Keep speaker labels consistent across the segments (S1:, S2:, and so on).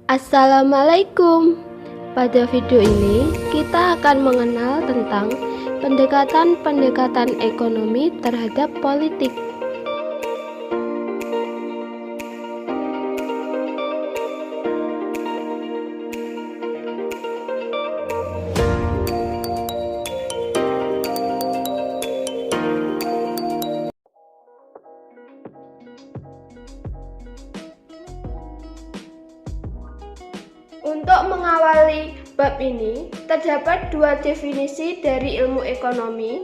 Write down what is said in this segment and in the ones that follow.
S1: Assalamualaikum. Pada video ini kita akan mengenal tentang pendekatan-pendekatan ekonomi terhadap politik. Untuk mengawali bab ini, terdapat dua definisi dari ilmu ekonomi.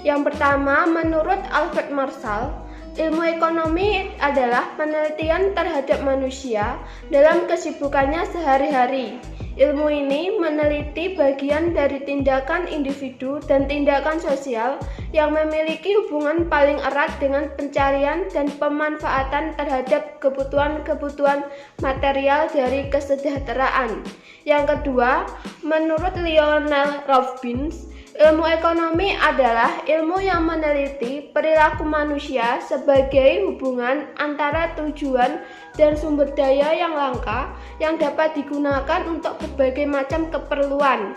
S1: Yang pertama, menurut Albert Marshall, ilmu ekonomi adalah penelitian terhadap manusia dalam kesibukannya sehari-hari. Ilmu ini meneliti bagian dari tindakan individu dan tindakan sosial yang memiliki hubungan paling erat dengan pencarian dan pemanfaatan terhadap kebutuhan-kebutuhan material dari kesejahteraan. Yang kedua, menurut Lionel Robbins, ilmu ekonomi adalah ilmu yang meneliti perilaku manusia sebagai hubungan antara tujuan dan sumber daya yang langka yang dapat digunakan untuk berbagai macam keperluan.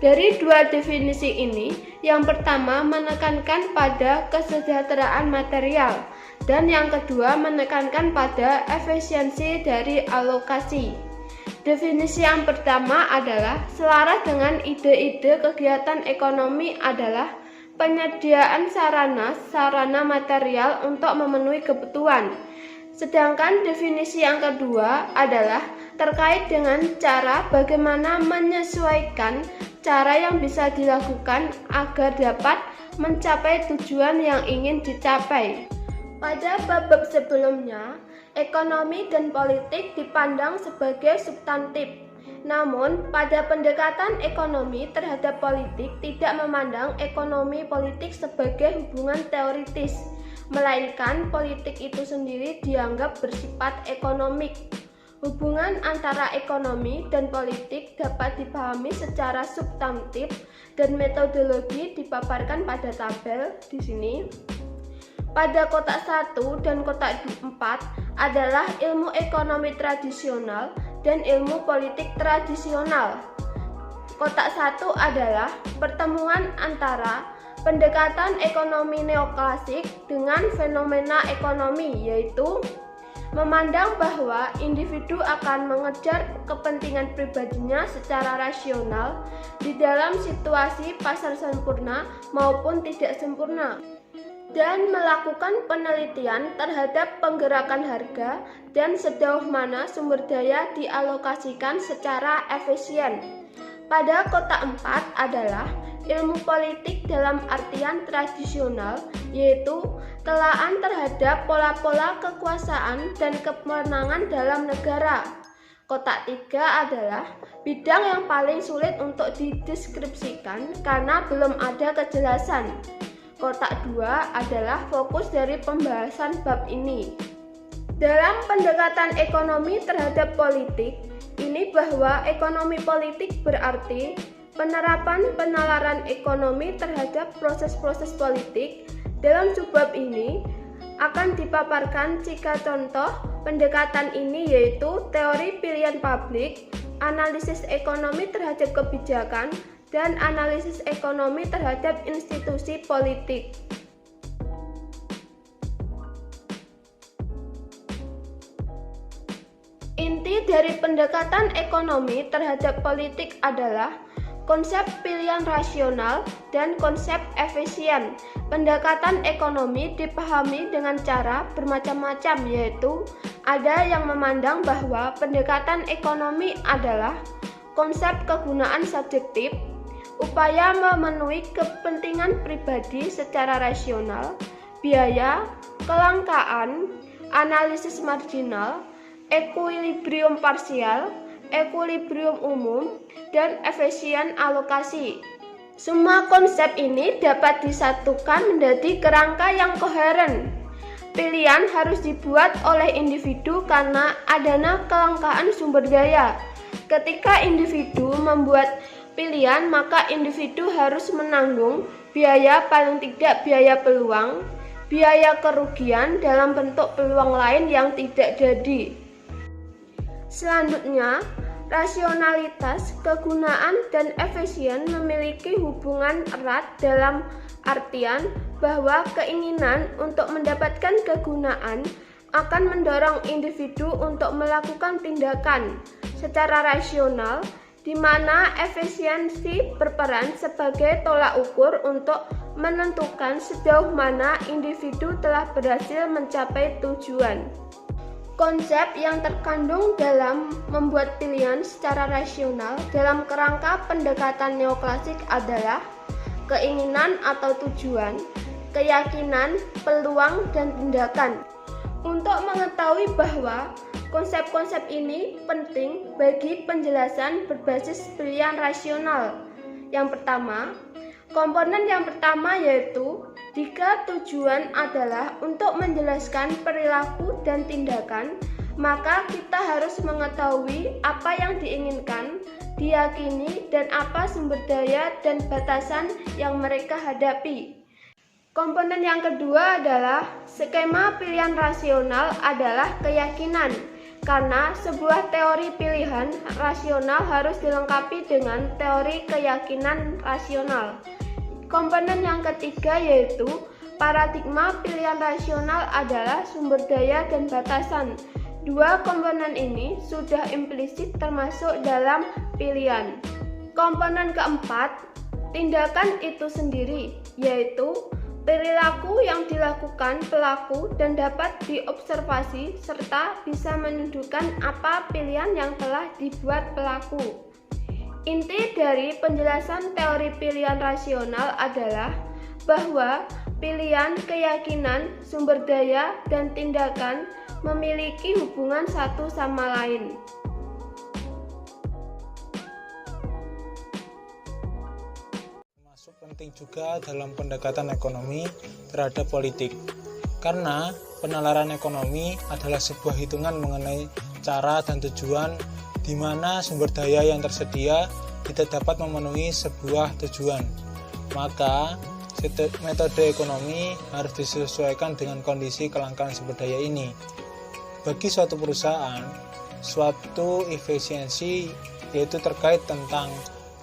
S1: Dari dua definisi ini, yang pertama menekankan pada kesejahteraan material dan yang kedua menekankan pada efisiensi dari alokasi. Definisi yang pertama adalah selaras dengan ide-ide kegiatan ekonomi adalah penyediaan sarana material untuk memenuhi kebutuhan. Sedangkan definisi yang kedua adalah terkait dengan cara bagaimana menyesuaikan cara yang bisa dilakukan agar dapat mencapai tujuan yang ingin dicapai. Pada bab-bab sebelumnya, ekonomi dan politik dipandang sebagai substantif. Namun, pada pendekatan ekonomi terhadap politik tidak memandang ekonomi politik sebagai hubungan teoritis, melainkan politik itu sendiri dianggap bersifat ekonomik. Hubungan antara ekonomi dan politik dapat dipahami secara substantif dan metodologi dipaparkan pada tabel di sini. Pada kotak 1 dan kotak 4 adalah ilmu ekonomi tradisional dan ilmu politik tradisional. Kotak 1 adalah pertemuan antara pendekatan ekonomi neoklasik dengan fenomena ekonomi, yaitu memandang bahwa individu akan mengejar kepentingan pribadinya secara rasional di dalam situasi pasar sempurna maupun tidak sempurna, dan melakukan penelitian terhadap penggerakan harga dan sejauh mana sumber daya dialokasikan secara efisien. Pada kotak 4 adalah ilmu politik dalam artian tradisional, yaitu telaan terhadap pola-pola kekuasaan dan kemenangan dalam negara. Kotak 3 adalah bidang yang paling sulit untuk dideskripsikan karena belum ada kejelasan. Kotak 2 adalah fokus dari pembahasan bab ini. Dalam pendekatan ekonomi terhadap politik, ini bahwa ekonomi politik berarti penerapan penalaran ekonomi terhadap proses-proses politik. Dalam subbab ini akan dipaparkan jika contoh pendekatan ini yaitu teori pilihan publik, analisis ekonomi terhadap kebijakan, dan analisis ekonomi terhadap institusi politik. Inti dari pendekatan ekonomi terhadap politik adalah konsep pilihan rasional dan konsep efisien. Pendekatan ekonomi dipahami dengan cara bermacam-macam, yaitu ada yang memandang bahwa pendekatan ekonomi adalah konsep kegunaan subjektif, upaya memenuhi kepentingan pribadi secara rasional, biaya, kelangkaan, analisis marginal, ekuilibrium parsial, ekuilibrium umum, dan efisien alokasi. Semua konsep ini dapat disatukan menjadi kerangka yang koheren. Pilihan harus dibuat oleh individu karena adanya kelangkaan sumber daya. Ketika individu membuat pilihan, maka individu harus menanggung biaya, paling tidak biaya peluang, biaya kerugian dalam bentuk peluang lain yang tidak jadi. Selanjutnya, rasionalitas, kegunaan, dan efisien memiliki hubungan erat dalam artian bahwa keinginan untuk mendapatkan kegunaan akan mendorong individu untuk melakukan tindakan secara rasional, di mana efisiensi berperan sebagai tolak ukur untuk menentukan sejauh mana individu telah berhasil mencapai tujuan. Konsep yang terkandung dalam membuat pilihan secara rasional dalam kerangka pendekatan neoklasik adalah keinginan atau tujuan, keyakinan, peluang, dan tindakan. Untuk mengetahui bahwa konsep-konsep ini penting bagi penjelasan berbasis pilihan rasional. Yang pertama, komponen yang pertama yaitu jika tujuan adalah untuk menjelaskan perilaku dan tindakan, maka kita harus mengetahui apa yang diinginkan, diyakini, dan apa sumber daya dan batasan yang mereka hadapi. Komponen yang kedua adalah skema pilihan rasional adalah keyakinan, karena sebuah teori pilihan rasional harus dilengkapi dengan teori keyakinan rasional. Komponen yang ketiga yaitu paradigma pilihan rasional adalah sumber daya dan batasan. Dua komponen ini sudah implisit termasuk dalam pilihan. Komponen keempat, tindakan itu sendiri, yaitu perilaku yang dilakukan pelaku dan dapat diobservasi serta bisa menunjukkan apa pilihan yang telah dibuat pelaku. Inti dari penjelasan teori pilihan rasional adalah bahwa pilihan, keyakinan, sumber daya, dan tindakan memiliki hubungan satu sama lain.
S2: Termasuk penting juga dalam pendekatan ekonomi terhadap politik, karena penalaran ekonomi adalah sebuah hitungan mengenai cara dan tujuan di mana sumber daya yang tersedia tidak dapat memenuhi sebuah tujuan. Maka, metode ekonomi harus disesuaikan dengan kondisi kelangkaan sumber daya ini. Bagi suatu perusahaan, suatu efisiensi yaitu terkait tentang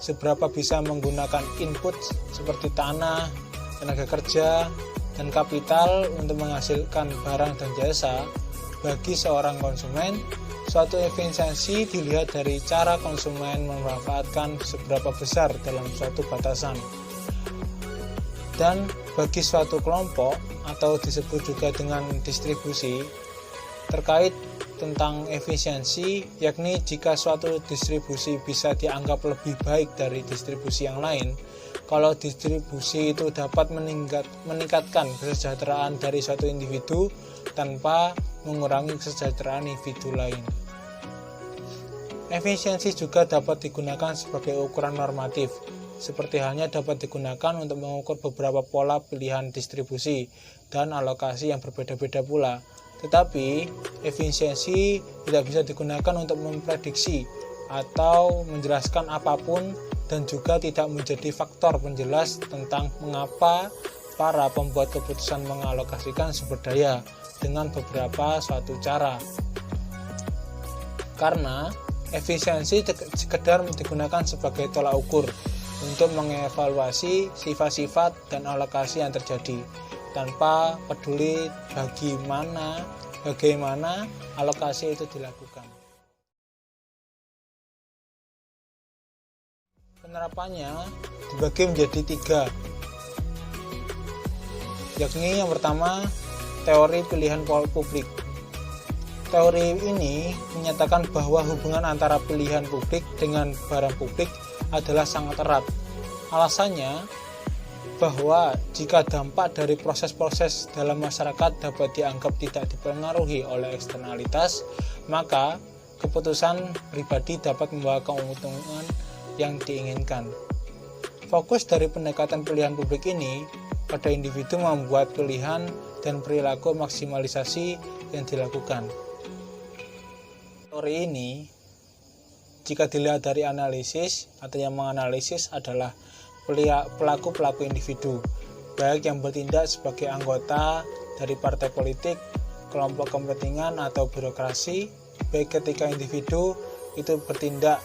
S2: seberapa bisa menggunakan input seperti tanah, tenaga kerja, dan kapital untuk menghasilkan barang dan jasa. Bagi seorang konsumen, suatu efisiensi dilihat dari cara konsumen memanfaatkan seberapa besar dalam suatu batasan. Dan bagi suatu kelompok atau disebut juga dengan distribusi, terkait tentang efisiensi, yakni jika suatu distribusi bisa dianggap lebih baik dari distribusi yang lain, kalau distribusi itu dapat meningkatkan kesejahteraan dari suatu individu tanpa mengurangi kesejahteraan individu lain. Efisiensi juga dapat digunakan sebagai ukuran normatif, seperti halnya dapat digunakan untuk mengukur beberapa pola pilihan distribusi dan alokasi yang berbeda-beda pula. Tetapi, efisiensi tidak bisa digunakan untuk memprediksi atau menjelaskan apapun dan juga tidak menjadi faktor penjelas tentang mengapa para pembuat keputusan mengalokasikan sumber daya dengan beberapa suatu cara. Karena efisiensi sekedar digunakan sebagai tolak ukur untuk mengevaluasi sifat-sifat dan alokasi yang terjadi, tanpa peduli bagaimana alokasi itu dilakukan. Penerapannya dibagi menjadi 3, yakni yang pertama, teori pilihan publik. Teori ini menyatakan bahwa hubungan antara pilihan publik dengan barang publik adalah sangat erat. Alasannya bahwa jika dampak dari proses-proses dalam masyarakat dapat dianggap tidak dipengaruhi oleh eksternalitas, maka keputusan pribadi dapat membawa keuntungan yang diinginkan. Fokus dari pendekatan pilihan publik ini pada individu membuat pilihan dan perilaku maksimalisasi yang dilakukan. Teori ini, jika dilihat dari analisis atau yang menganalisis adalah pelaku-pelaku individu, baik yang bertindak sebagai anggota dari partai politik, kelompok kepentingan atau birokrasi, baik ketika individu itu bertindak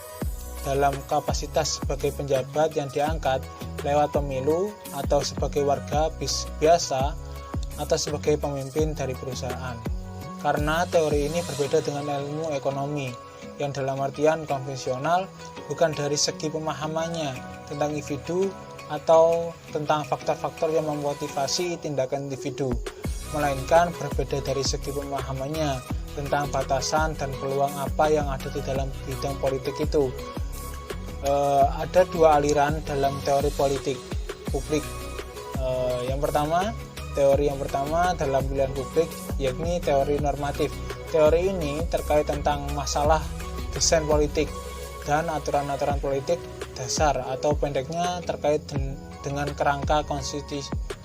S2: dalam kapasitas sebagai penjabat yang diangkat lewat pemilu atau sebagai warga biasa atau sebagai pemimpin dari perusahaan. Karena teori ini berbeda dengan ilmu ekonomi yang dalam artian konvensional, bukan dari segi pemahamannya tentang individu atau tentang faktor-faktor yang memotivasi tindakan individu, melainkan berbeda dari segi pemahamannya tentang batasan dan peluang apa yang ada di dalam bidang politik itu. Ada dua aliran dalam teori politik publik. Teori yang pertama dalam pilihan publik yakni teori normatif. Teori ini terkait tentang masalah desain politik dan aturan-aturan politik dasar atau pendeknya terkait dengan kerangka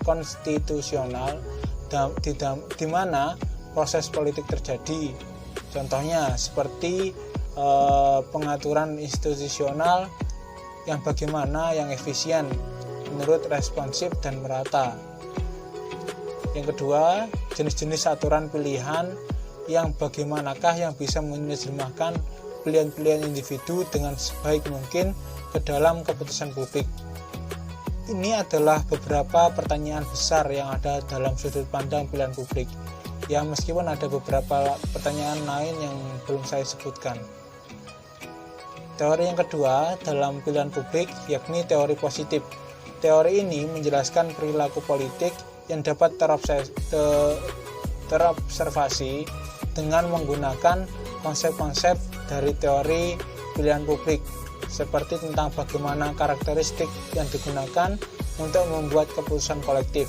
S2: konstitusional di mana proses politik terjadi. Contohnya seperti pengaturan institusional yang bagaimana yang efisien menurut responsif dan merata. Yang kedua, jenis-jenis aturan pilihan yang bagaimanakah yang bisa menerjemahkan pilihan-pilihan individu dengan sebaik mungkin ke dalam keputusan publik. Ini adalah beberapa pertanyaan besar yang ada dalam sudut pandang pilihan publik. Ya, meskipun ada beberapa pertanyaan lain yang belum saya sebutkan. Teori yang kedua dalam pilihan publik yakni teori positif. Teori ini menjelaskan perilaku politik yang dapat terobservasi dengan menggunakan konsep-konsep dari teori pilihan publik, seperti tentang bagaimana karakteristik yang digunakan untuk membuat keputusan kolektif.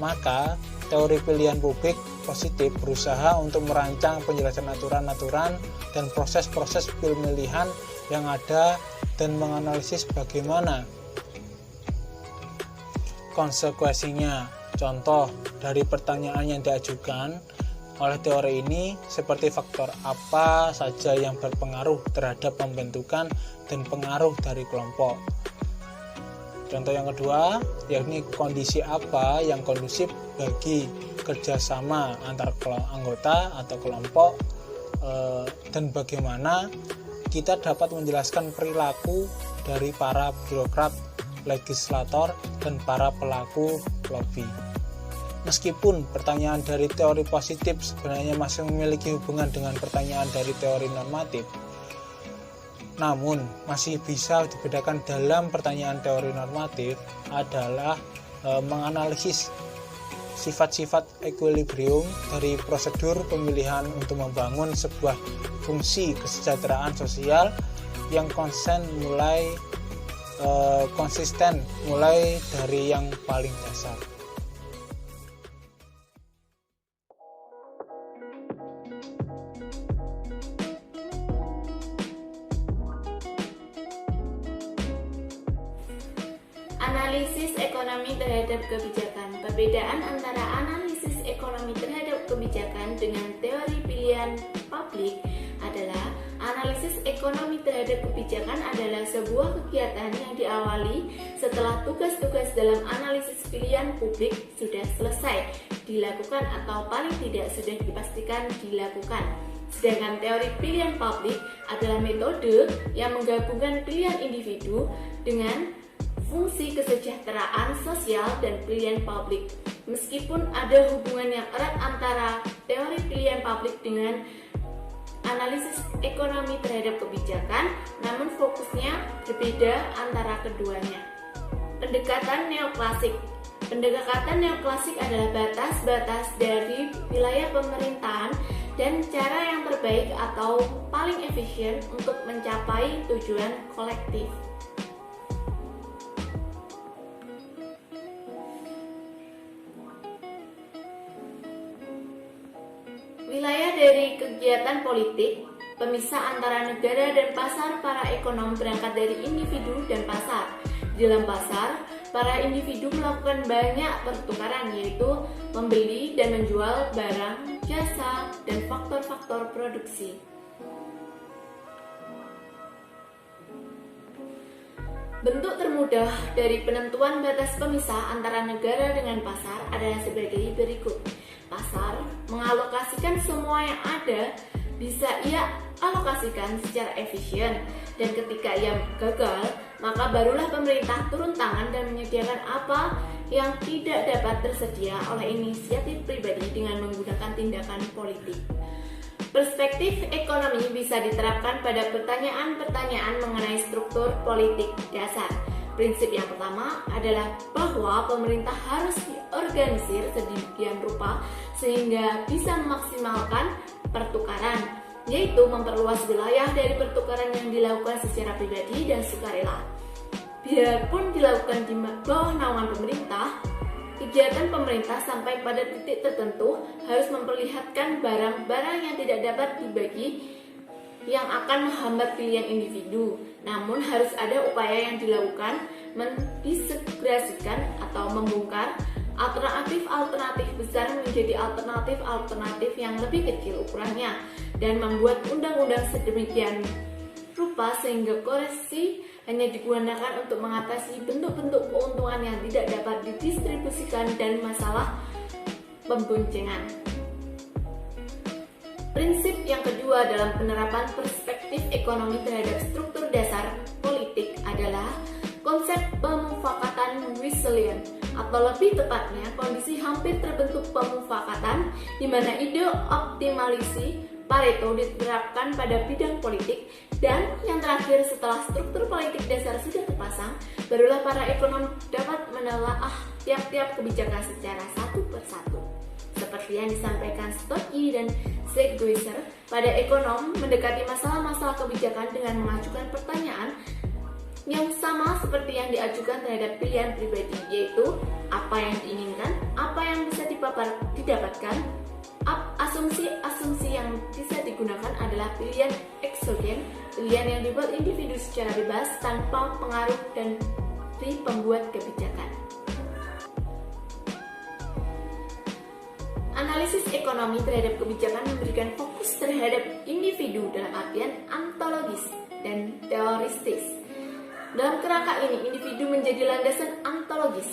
S2: Maka, teori pilihan publik positif berusaha untuk merancang penjelasan aturan-aturan dan proses-proses pemilihan yang ada dan menganalisis bagaimana konsekuensinya. Contoh dari pertanyaan yang diajukan oleh teori ini seperti faktor apa saja yang berpengaruh terhadap pembentukan dan pengaruh dari kelompok. Contoh yang kedua yakni kondisi apa yang kondusif bagi kerjasama antar anggota atau kelompok, dan bagaimana kita dapat menjelaskan perilaku dari para birokrat, legislator, dan para pelaku lobby. Meskipun pertanyaan dari teori positif sebenarnya masih memiliki hubungan dengan pertanyaan dari teori normatif, namun masih bisa dibedakan dalam pertanyaan teori normatif adalah menganalisis sifat-sifat equilibrium dari prosedur pemilihan untuk membangun sebuah fungsi kesejahteraan sosial yang konsisten mulai dari yang paling dasar.
S3: Analisis ekonomi terhadap kebijakan. Perbedaan antara analisis ekonomi terhadap kebijakan dengan teori pilihan publik adalah analisis ekonomi terhadap kebijakan adalah sebuah kegiatan yang diawali setelah tugas-tugas dalam analisis pilihan publik sudah selesai dilakukan atau paling tidak sudah dipastikan dilakukan. Sedangkan teori pilihan publik adalah metode yang menggabungkan pilihan individu dengan fungsi kesejahteraan sosial dan pilihan publik. Meskipun ada hubungan yang erat antara teori pilihan publik dengan analisis ekonomi terhadap kebijakan, namun fokusnya berbeda antara keduanya. Pendekatan neoklasik. Pendekatan neoklasik adalah batas-batas dari wilayah pemerintahan dan cara yang terbaik atau paling efisien untuk mencapai tujuan kolektif. Wilayah dari kegiatan politik, pemisah antara negara dan pasar. Para ekonom berangkat dari individu dan pasar. Di dalam pasar, para individu melakukan banyak pertukaran, yaitu membeli dan menjual barang, jasa, dan faktor-faktor produksi. Bentuk termudah dari penentuan batas pemisah antara negara dengan pasar adalah sebagai berikut. Pasar mengalokasikan semua yang ada, bisa ia dialokasikan secara efisien, dan ketika ia gagal, maka barulah pemerintah turun tangan dan menyediakan apa yang tidak dapat tersedia oleh inisiatif pribadi dengan menggunakan tindakan politik. Perspektif ekonomi bisa diterapkan pada pertanyaan-pertanyaan mengenai struktur politik dasar. Prinsip yang pertama adalah bahwa pemerintah harus diorganisir sedemikian rupa sehingga bisa memaksimalkan pertukaran, yaitu memperluas wilayah dari pertukaran yang dilakukan secara pribadi dan sukarela. Biarpun dilakukan di bawah naungan pemerintah, kegiatan pemerintah sampai pada titik tertentu harus memperlihatkan barang-barang yang tidak dapat dibagi yang akan menghambat pilihan individu. Namun harus ada upaya yang dilakukan mendisegrasikan atau membongkar alternatif-alternatif besar menjadi alternatif-alternatif yang lebih kecil ukurannya dan membuat undang-undang sedemikian rupa sehingga koreksi hanya digunakan untuk mengatasi bentuk-bentuk keuntungan yang tidak dapat didistribusikan dan masalah pemboncengan. Prinsip yang kedua dalam penerapan perspektif ekonomi terhadap struktur dasar politik adalah konsep pemufakatan Wesleyan, atau lebih tepatnya kondisi hampir terbentuk pemufakatan di mana ide optimalisi Pareto diterapkan pada bidang politik, dan yang terakhir setelah struktur politik dasar sudah terpasang, barulah para ekonom dapat menelaah tiap-tiap kebijakan secara satu persatu. Seperti yang disampaikan Stocky dan Segwesser, pada ekonom mendekati masalah-masalah kebijakan dengan mengajukan pertanyaan yang sama seperti yang diajukan terhadap pilihan pribadi, yaitu apa yang diinginkan, apa yang bisa didapatkan. Asumsi yang bisa digunakan adalah pilihan eksogen, pilihan yang dibuat individu secara bebas tanpa pengaruh dari pembuat kebijakan. Analisis ekonomi terhadap kebijakan memberikan fokus terhadap individu dalam artian ontologis dan teoristis. Dalam kerangka ini, individu menjadi landasan ontologis.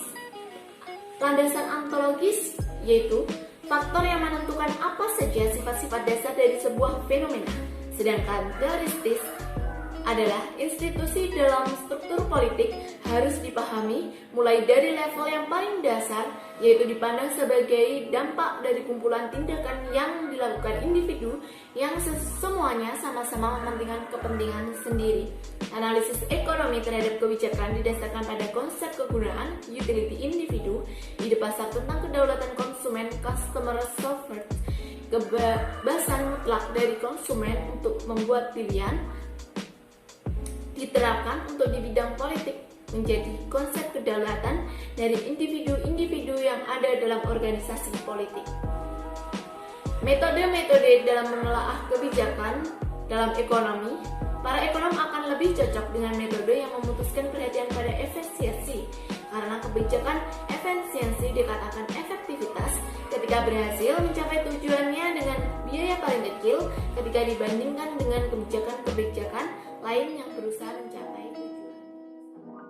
S3: Landasan ontologis yaitu faktor yang menentukan apa saja sifat-sifat dasar dari sebuah fenomena. Sedangkan teoristis adalah institusi dalam struktur politik harus dipahami mulai dari level yang paling dasar, yaitu dipandang sebagai dampak dari kumpulan tindakan yang dilakukan individu yang semuanya sama-sama mementingkan kepentingan sendiri. Analisis ekonomi terhadap kebijakan didasarkan pada konsep kegunaan utility individu, ide pasar tentang kedaulatan konsumen customer sovereignty, kebebasan mutlak dari konsumen untuk membuat pilihan, diterapkan untuk di bidang politik menjadi konsep kedaulatan dari individu-individu yang ada dalam organisasi politik. Metode-metode dalam menelaah kebijakan dalam ekonomi, para ekonom akan lebih cocok dengan metode yang memutuskan perhatian pada efisiensi, karena kebijakan efisiensi dikatakan efektivitas ketika berhasil mencapai tujuannya dengan biaya paling kecil ketika dibandingkan dengan kebijakan-kebijakan lain yang berusaha mencapai tujuan.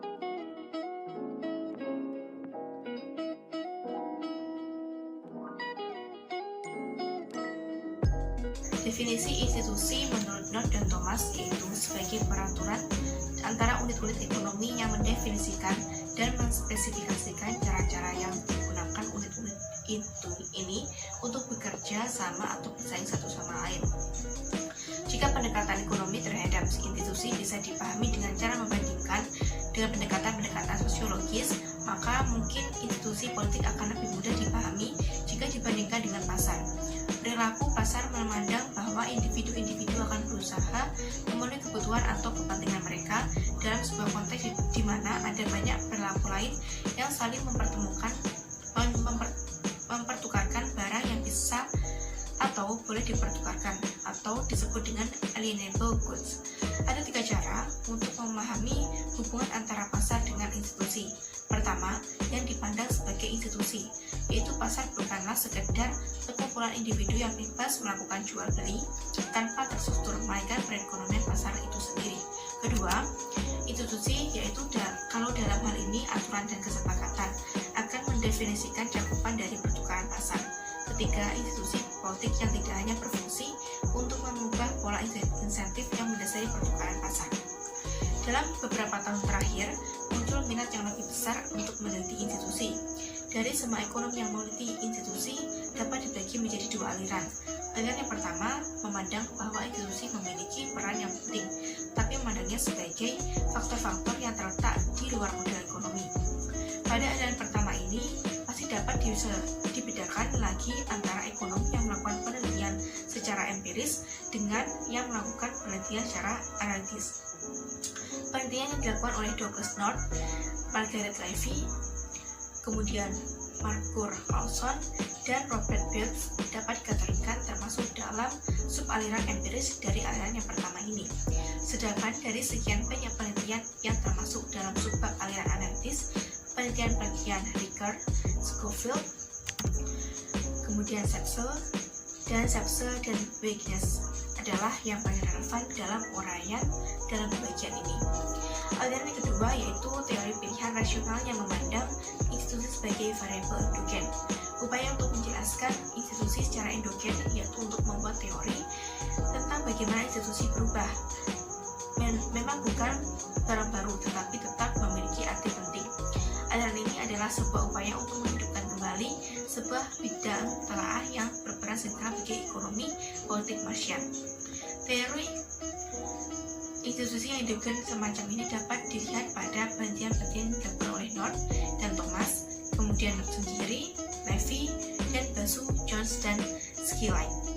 S4: Definisi institusi menurut North dan Thomas yaitu sebagai peraturan antara unit-unit ekonomi yang mendefinisikan dan menspesifikasikan cara-cara yang digunakan unit-unit ini untuk bekerja sama atau bersaing satu sama lain. Jika pendekatan ekonomi terhadap institusi bisa dipahami dengan cara membandingkan dengan pendekatan-pendekatan sosiologis, maka mungkin institusi politik akan lebih mudah dipahami jika dibandingkan dengan pasar. Perilaku pasar memandang bahwa individu-individu akan berusaha memenuhi kebutuhan atau kepentingan mereka dalam sebuah konteks di mana ada banyak perilaku lain yang saling mempertukarkan barang yang bisa atau boleh dipertukarkan atau disebut dengan alienable goods. Ada 3 cara untuk memahami hubungan antara pasar dengan institusi. Pertama, yang dipandang sebagai institusi, yaitu pasar bukanlah sekedar sekumpulan individu yang bebas melakukan jual beli tanpa terstruktur, melainkan perekonomian pasar itu sendiri. Kedua, institusi yaitu kalau dalam hal ini aturan dan kesepakatan akan mendefinisikan cakupan dari pertukaran pasar. Ketiga, institusi politik yang tidak hanya berfungsi untuk mengubah pola pola insentif yang mendasari pertukaran pasar. Dalam beberapa tahun terakhir, muncul minat yang lebih besar untuk meneliti institusi. Dari semua ekonom yang meneliti institusi dapat dibagi menjadi dua aliran. Aliran yang pertama memandang bahwa institusi memiliki peran yang penting, tapi memandangnya sebagai faktor-faktor yang terletak di luar model ekonomi. Pada aliran pertama ini, masih dapat dibedakan lagi antara ekonom yang melakukan penelitian secara empiris dengan yang melakukan penelitian secara analitis. Penelitian yang dilakukan oleh Douglas North, Margaret Levy, kemudian Markur Olson, dan Robert Belz dapat dikategorikan termasuk dalam subaliran empiris dari aliran yang pertama ini. Sedangkan dari sekian banyak penelitian yang termasuk dalam subbab aliran analitis, penelitian Ricker, Schofield, kemudian Sapsel dan Wegener adalah yang paling relevan dalam uraian dalam bagian ini. Aliran yang kedua yaitu teori pilihan rasional yang memandang institusi sebagai variabel endogen. Upaya untuk menjelaskan institusi secara endogen yaitu untuk membuat teori tentang bagaimana institusi berubah. Memang bukan barang baru, tetapi tetap memiliki arti penting. Aliran ini adalah sebuah upaya untuk menghidupkan kembali sebuah bidang telaah yang berperan sentral bagi ekonomi politik Marxian. Teori institusi yang endogen semacam ini dapat dilihat pada penelitian-penelitian yang dilakukan oleh North dan Thomas, kemudian North sendiri, Levy, dan Basu, Jones, dan Skillite.